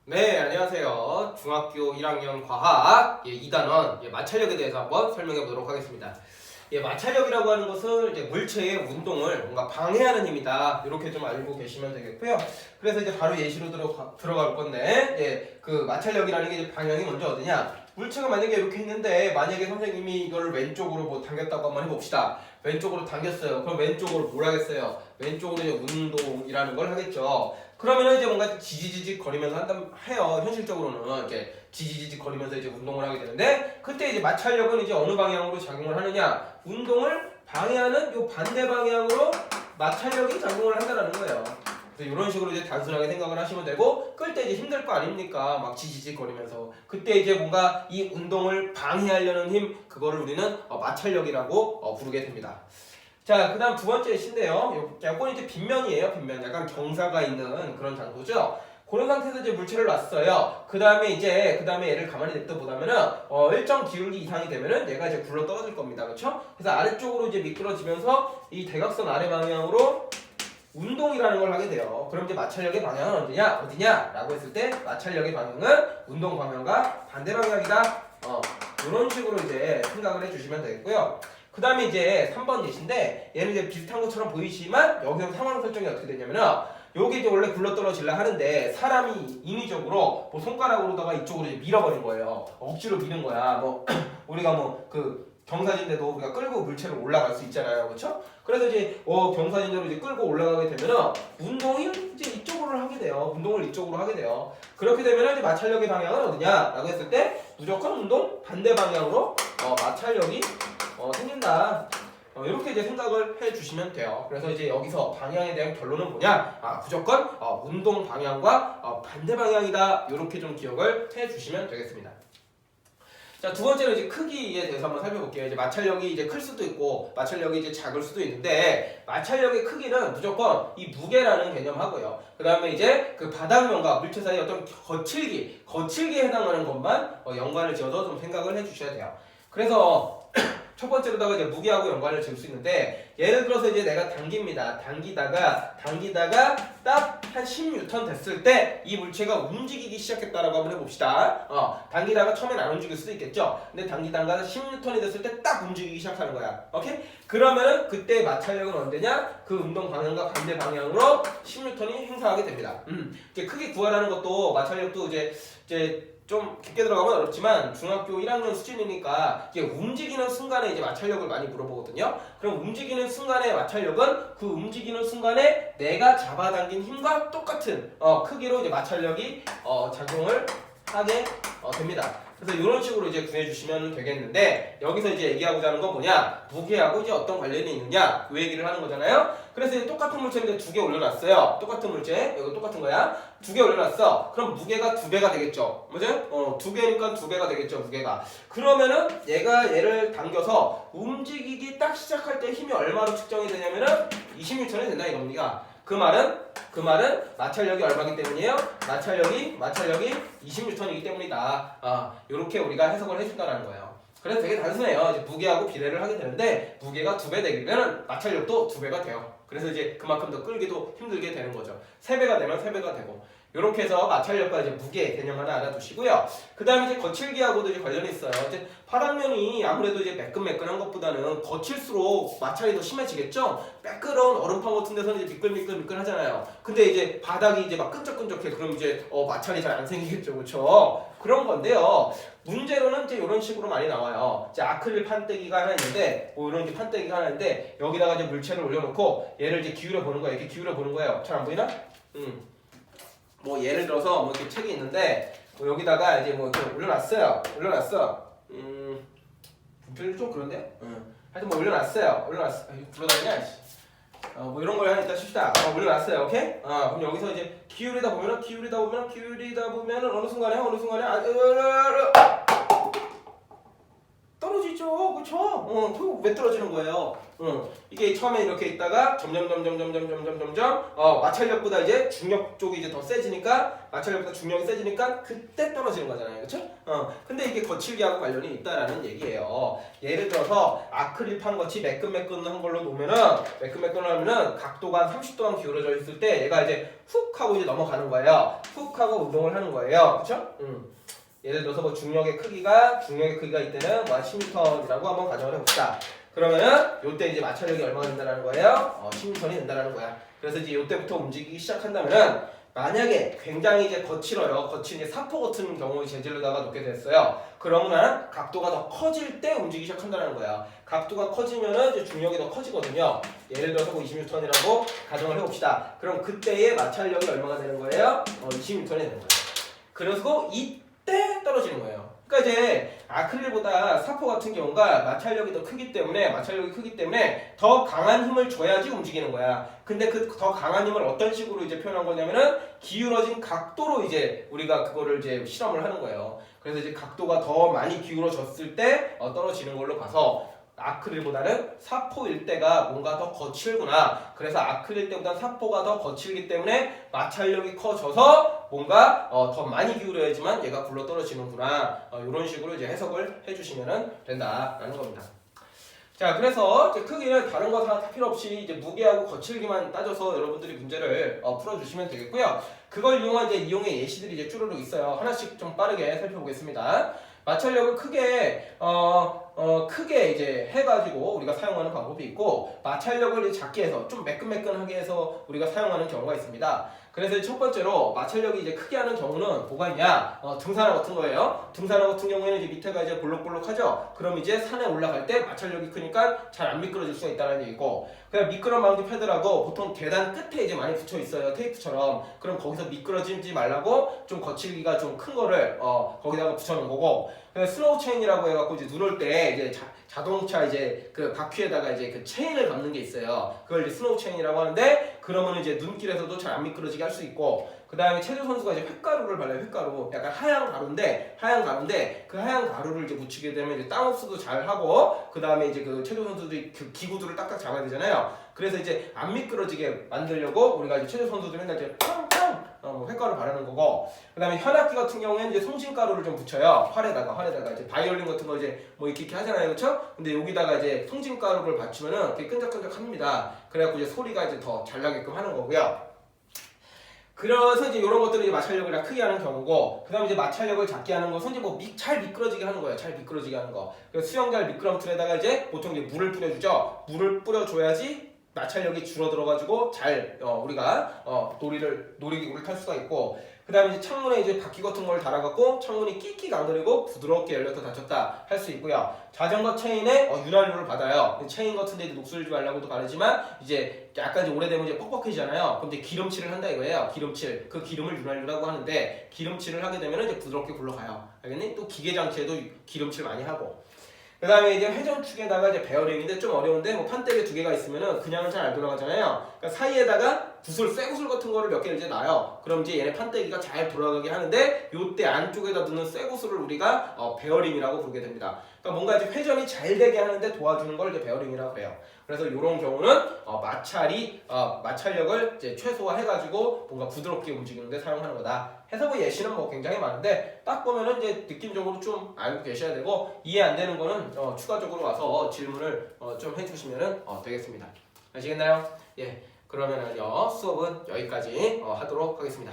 네, 안녕하세요. 중학교 1학년 과학 2단원 마찰력에 대해서 한번 설명해 보도록 하겠습니다. 마찰력이라고 하는 것은 이제 물체의 운동을 뭔가 방해하는 힘이다. 이렇게 좀 알고 계시면 되겠고요. 그래서 이제 바로 예시로 들어갈 건데, 그 마찰력이라는 게 이제 방향이 먼저 어디냐? 물체가 만약에 이렇게 있는데, 만약에 선생님이 이걸 왼쪽으로 뭐 당겼다고 한번 해봅시다. 왼쪽으로 당겼어요. 그럼 왼쪽으로 뭘 하겠어요? 왼쪽으로 이제 운동이라는 걸 하겠죠. 그러면은 이제 뭔가 지지직 거리면서 해요. 현실적으로는 이렇게 지지직 거리면서 이제 운동을 하게 되는데, 그때 이제 마찰력은 이제 어느 방향으로 작용을 하느냐? 운동을 방해하는 요 반대 방향으로 마찰력이 작용을 한다는 거예요. 그래서 이런 식으로 이제 단순하게 생각을 하시면 되고, 끌 때 이제 힘들 거 아닙니까? 막 지지직 거리면서. 그때 이제 뭔가 이 운동을 방해하려는 힘, 그거를 우리는 마찰력이라고 부르게 됩니다. 자, 그 다음 두 번째 시인데요. 요건 이제 빗면이에요. 빗면. 약간 경사가 있는 그런 장소죠. 그런 상태에서 이제 물체를 놨어요. 그 다음에 얘를 가만히 냅둬 보다면은, 일정 기울기 이상이 되면은 얘가 이제 굴러 떨어질 겁니다. 그쵸? 그래서 아래쪽으로 이제 미끄러지면서 이 대각선 아래 방향으로 운동이라는 걸 하게 돼요. 그럼 이제 마찰력의 방향은 어디냐? 라고 했을 때 마찰력의 방향은 운동 방향과 반대 방향이다. 이런 식으로 이제 생각을 해주시면 되겠고요. 그 다음에 이제 3번 예시인데, 얘는 이제 비슷한 것처럼 보이지만 여기서 상황 설정이 어떻게 되냐면은, 요게 이제 원래 굴러떨어질라 하는데 사람이 인위적으로 뭐 손가락으로다가 이쪽으로 이제 밀어버린 거예요. 억지로 미는 거야. 뭐 우리가 뭐 그 경사진대도 우리가 끌고 물체로 올라갈 수 있잖아요, 그렇죠? 그래서 이제 경사진대로 이제 끌고 올라가게 되면은 운동이 이제 이쪽으로 하게 돼요. 운동을 이쪽으로 하게 돼요. 그렇게 되면은 이제 마찰력의 방향은 어디냐라고 했을 때 무조건 운동 반대 방향으로 마찰력이 생긴다. 이렇게 이제 생각을 해주시면 돼요. 그래서 이제 여기서 방향에 대한 결론은 뭐냐? 무조건 운동 방향과 반대 방향이다. 이렇게 좀 기억을 해주시면 되겠습니다. 자, 두 번째는 이제 크기에 대해서 한번 살펴볼게요. 이제 마찰력이 이제 클 수도 있고 마찰력이 이제 작을 수도 있는데, 마찰력의 크기는 무조건 이 무게라는 개념하고요. 그 다음에 이제 그 바닥면과 물체 사이 어떤 거칠기에 해당하는 것만 연관을 지어서 좀 생각을 해주셔야 돼요. 그래서 첫 번째로다가 이제 무게하고 연관을 지을 수 있는데, 예를 들어서 이제 내가 당깁니다. 당기다가 딱 한 10N 됐을 때 이 물체가 움직이기 시작했다라고 한번 해봅시다. 당기다가 처음엔 안 움직일 수도 있겠죠. 근데 당기다가 10N이 됐을 때 딱 움직이기 시작하는 거야. 오케이? 그러면은 그때 마찰력은 언제냐? 그 운동 방향과 반대 방향으로 10N이 행사하게 됩니다. 이제 크게 구하라는 것도 마찰력도 이제 좀 깊게 들어가면 어렵지만 중학교 1학년 수준이니까 이게 움직이는 순간에 이제 마찰력을 많이 물어보거든요. 그럼 움직이는 순간의 마찰력은 그 움직이는 순간에 내가 잡아당긴 힘과 똑같은 크기로 이제 마찰력이 작용을 하게 됩니다. 그래서 이런 식으로 이제 구해주시면 되겠는데, 여기서 이제 얘기하고자 하는 건 뭐냐? 무게하고 이제 어떤 관련이 있느냐? 그 얘기를 하는 거잖아요. 그래서 이제 똑같은 물체인데 두 개 올려놨어요. 똑같은 물체, 이거 똑같은 거야. 두 개 올려놨어. 그럼 무게가 2배가 되겠죠. 맞아요? 2개니까 2배가 되겠죠, 무게가. 그러면은 얘를 당겨서 움직이기 딱 시작할 때 힘이 얼마로 측정이 되냐면은 20N이 된다 이겁니다. 그 말은 마찰력이 얼마기 때문이에요? 마찰력이 20N이기 때문이다. 이렇게 우리가 해석을 해준다는 거예요. 그래서 되게 단순해요. 이제 무게하고 비례를 하게 되는데, 무게가 2배 되면 마찰력도 2배가 돼요. 그래서 이제 그만큼 더 끌기도 힘들게 되는 거죠. 3배가 되면 3배가 되고. 이렇게 해서 마찰력과 이제 무게 개념 하나 알아두시고요. 그 다음에 이제 거칠기하고도 이제 관련이 있어요. 이제 바닥면이 아무래도 이제 매끈매끈한 것보다는 거칠수록 마찰이 더 심해지겠죠? 매끄러운 얼음판 같은 데서는 이제 미끌미끌 하잖아요. 근데 이제 바닥이 이제 막 끈적끈적해. 그럼 이제 마찰이 잘 안 생기겠죠, 그렇죠? 그런 건데요. 문제로는 이제 이런 식으로 많이 나와요. 이제 아크릴 판때기가 하나 있는데, 뭐 이런 이제 판때기가 하나 있는데, 여기다가 이제 물체를 올려놓고 얘를 이제 기울여 보는 거예요. 이렇게 기울여 보는 거예요. 잘 안 보이나? 뭐 예를 들어서 뭐 이렇게 책이 있는데, 뭐 여기다가 이제 뭐 이렇게 올려놨어. 분필이 좀 그런데? 하여튼 뭐 올려놨어. 굴러다니냐? 뭐 이런 걸 하니까 쉽다. 올려놨어요. 오케이? 그럼 여기서 이제 기울이다 보면은 어느 순간에 떨어지죠, 그렇죠? 왜 떨어지는 거예요? 이게 처음에 이렇게 있다가 점점 마찰력보다 이제 중력 쪽이 이제 더 세지니까 마찰력보다 중력이 세지니까 그때 떨어지는 거잖아요, 그렇죠? 근데 이게 거칠기하고 관련이 있다라는 얘기예요. 예를 들어서 아크릴판 같이 매끈매끈한 걸로 놓으면은 매끈매끈하면은 각도가 한 30도만 기울어져 있을 때 얘가 이제 훅 하고 이제 넘어가는 거예요. 훅 하고 운동을 하는 거예요, 그렇죠? 예를 들어서 뭐 중력의 크기가 이때는 뭐 10N이라고 한번 가정을 해봅시다. 그러면은 요때 이제 마찰력이 얼마가 된다는 거예요? 10N이 된다는 거야. 그래서 이제 요때부터 움직이기 시작한다면은 만약에 굉장히 이제 거친 이제 사포 같은 경우의 재질로다가 놓게 됐어요. 그러면 각도가 더 커질 때 움직이기 시작한다는 거야. 각도가 커지면은 이제 중력이 더 커지거든요. 예를 들어서 뭐 20N이라고 가정을 해봅시다. 그럼 그때의 마찰력이 얼마가 되는 거예요? 20N이 되는 거예요. 그래서 이때 떨어지는 거예요. 그러니까 이제 아크릴보다 사포 같은 경우가 마찰력이 더 크기 때문에 더 강한 힘을 줘야지 움직이는 거야. 근데 그 더 강한 힘을 어떤 식으로 이제 표현한 거냐면은 기울어진 각도로 이제 우리가 그거를 이제 실험을 하는 거예요. 그래서 이제 각도가 더 많이 기울어졌을 때 떨어지는 걸로 봐서 아크릴보다는 사포일 때가 뭔가 더 거칠구나. 그래서 아크릴 때보다 사포가 더 거칠기 때문에 마찰력이 커져서 뭔가 더 많이 기울어야지만 얘가 굴러 떨어지는구나. 이런 식으로 이제 해석을 해주시면 된다라는 겁니다. 자, 그래서 이제 크기는 다른 거 다 필요 없이 이제 무게하고 거칠기만 따져서 여러분들이 문제를 풀어주시면 되겠고요. 그걸 이용한 이제 이용의 예시들이 이제 쭈루룩 있어요. 하나씩 좀 빠르게 살펴보겠습니다. 마찰력을 크게 이제 해가지고 우리가 사용하는 방법이 있고, 마찰력을 작게 해서 좀 매끈매끈하게 해서 우리가 사용하는 경우가 있습니다. 그래서 첫 번째로 마찰력이 이제 크게 하는 경우는 뭐가 있냐? 등산화 같은 거예요. 등산화 같은 경우에는 이제 밑에가 이제 볼록볼록하죠. 그럼 이제 산에 올라갈 때 마찰력이 크니까 잘 안 미끄러질 수가 있다는 얘기고, 그냥 미끄럼 방지 패드라고 보통 계단 끝에 이제 많이 붙여 있어요. 테이프처럼. 그럼 거기서 미끄러지지 말라고 좀 거칠기가 좀 큰 거를 거기다가 붙여놓은 거고, 슬로우 체인이라고 해갖고 이제 누를 때 이제 자동차 이제 그 바퀴에다가 이제 그 체인을 감는 게 있어요. 그걸 이제 슬로우 체인이라고 하는데, 그러면 이제 눈길에서도 잘 안 미끄러지게 할 수 있고, 그 다음에 체조 선수가 이제 횟가루를 발라요. 횟가루. 약간 하얀 가루인데 그 하얀 가루를 이제 묻히게 되면 이제 땀 흡수도 잘 하고, 그 다음에 이제 그 체조 선수들이 그 기구들을 딱딱 잡아야 되잖아요. 그래서 이제 안 미끄러지게 만들려고 우리가 이제 체조 선수들 맨날 이제 팡팡 횟가루 바르는 거고, 그 다음에 현악기 같은 경우에는 이제 송진가루를 좀 붙여요. 활에다가 이제 바이올린 같은 거 이제 뭐 이렇게 하잖아요, 그렇죠? 근데 여기다가 이제 송진가루를 받치면은 그게 끈적끈적합니다. 그래갖고 이제 소리가 이제 더 잘 나게끔 하는 거고요. 그래서 이제 이런 것들은 이제 마찰력을 크게 하는 경우고, 그 다음에 이제 마찰력을 작게 하는 것은 이제 뭐 잘 미끄러지게 하는 거예요. 잘 미끄러지게 하는 거. 그래서 수영장 미끄럼틀에다가 이제 보통 이제 물을 뿌려주죠. 물을 뿌려줘야지 마찰력이 줄어들어가지고 잘 우리가 놀이기구를 탈 수가 있고, 그 다음에 이제 창문에 이제 바퀴 같은 걸 달아갖고 창문이 끽끽 안 거리고 부드럽게 열렸다 닫혔다 할 수 있고요. 자전거 체인에 윤활유를 받아요. 체인 같은데 이제 녹슬지 말라고도 바르지만 이제 약간 이제 오래되면 이제 뻑뻑해지잖아요. 그럼 이제 기름칠을 한다 이거예요. 기름칠. 그 기름을 윤활유라고 하는데, 기름칠을 하게 되면 이제 부드럽게 굴러가요. 알겠니? 또 기계 장치에도 기름칠 많이 하고. 그 다음에 이제 회전축에다가 이제 베어링인데 좀 어려운데, 뭐 판때기 2개가 있으면은 그냥은 잘 안 돌아가잖아요. 그러니까 사이에다가 쇠구슬 같은 거를 몇 개를 이제 놔요. 그럼 이제 얘네 판때기가 잘 돌아가게 하는데, 요때 안쪽에다 넣는 쇠구슬을 우리가 베어링이라고 부르게 됩니다. 그러니까 뭔가 이제 회전이 잘 되게 하는데 도와주는 걸 이제 베어링이라고 그래요. 그래서 이런 경우는 마찰력을 이제 최소화해가지고 뭔가 부드럽게 움직이는데 사용하는 거다. 해서 뭐 예시는 뭐 굉장히 많은데, 딱 보면은 이제 느낌적으로 좀 알고 계셔야 되고, 이해 안 되는 거는 추가적으로 와서 질문을 좀 해주시면 되겠습니다. 아시겠나요? 예, 그러면은요 수업은 여기까지 하도록 하겠습니다.